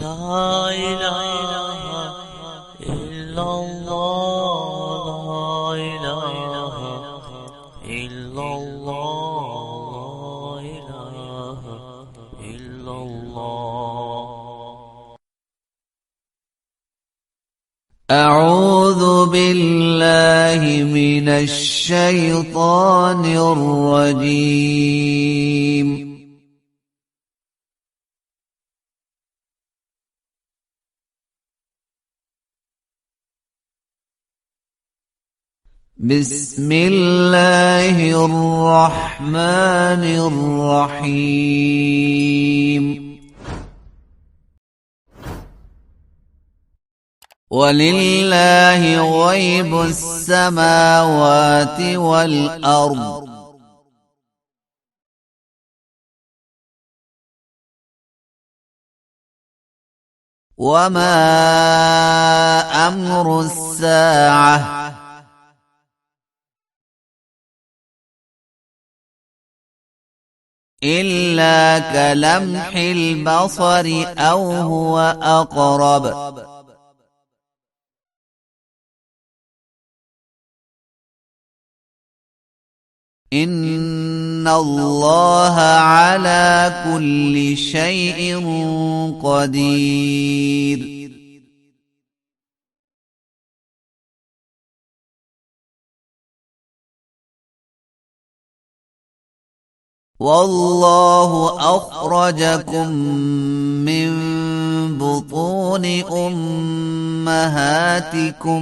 لا إله إلا الله، لا إله إلا الله، لا إله إلا الله. أعوذ بالله من الشيطان الرجيم. بسم الله الرحمن الرحيم. ولله غيب السماوات والأرض وما أمر الساعة إلا كلمح البصر أو هو أقرب. إن الله على كل شيء قدير. والله أخرجكم من بطون أمهاتكم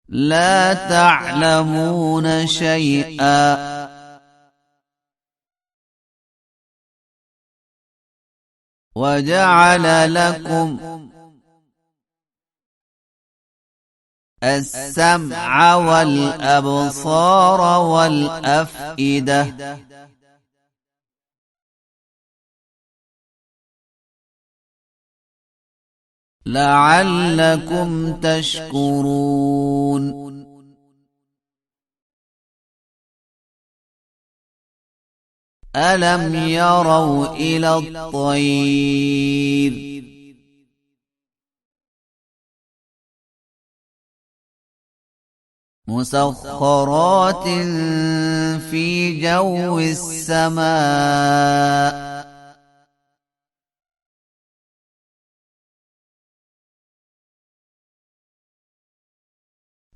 لا تعلمون شيئا وجعل لكم السمع والأبصار والأفئدة لعلكم تشكرون. ألم يروا إلى الطير مسخرات في جو السماء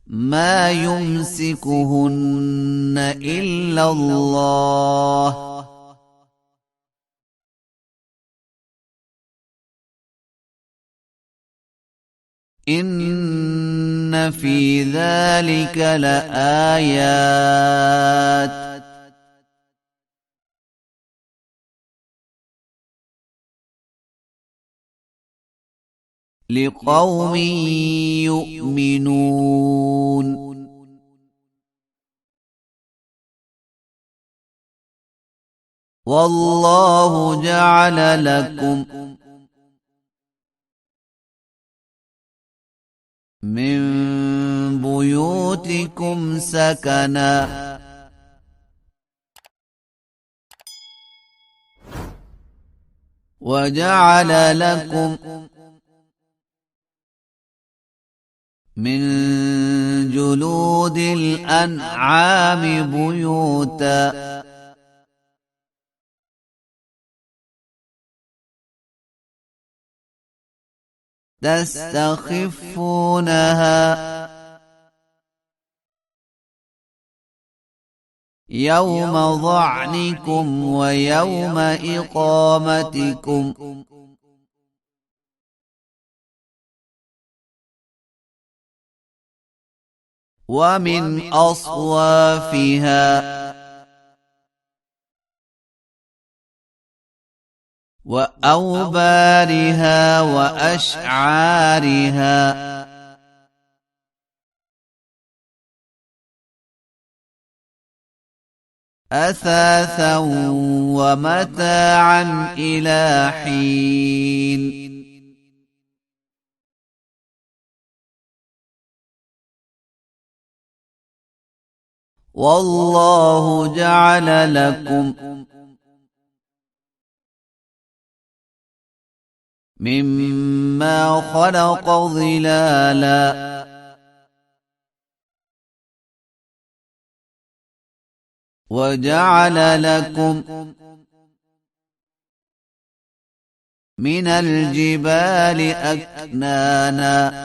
ما يمسكهن إلا الله إن في ذلك لآيات لقوم يؤمنون. والله جعل لكم من بيوتكم سكنا وجعل لكم من جلود الأنعام بيوتا تستخفونها يوم ظعنكم ويوم إقامتكم ومن أصوافها وأوبارها وأشعارها أثاثا ومتاعا إلى حين. والله جعل لكم مما خلق ظلالا وجعل لكم من الجبال أكنانا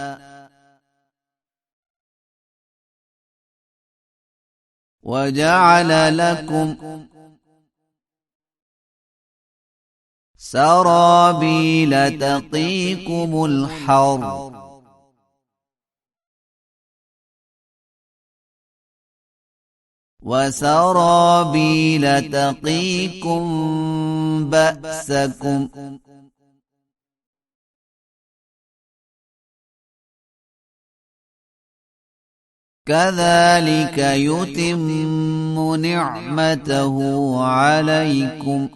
وجعل لكم سرابيل تقيكم الحر وسرابيل تقيكم بأسكم كذلك يتم نعمته عليكم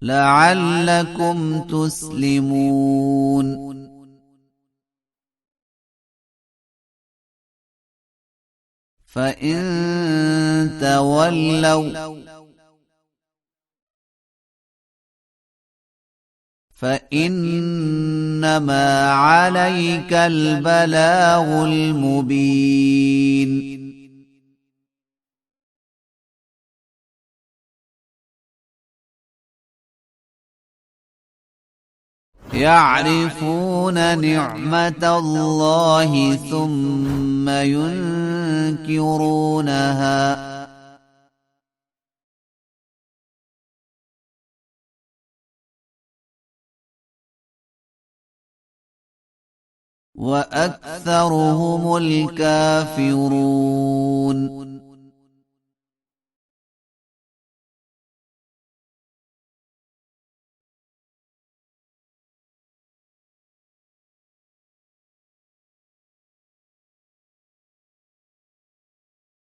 لعلكم تسلمون فإن تولوا فإنما عليك البلاغ المبين يعرفون نعمة الله ثم ينكرونها وأكثرهم الكافرون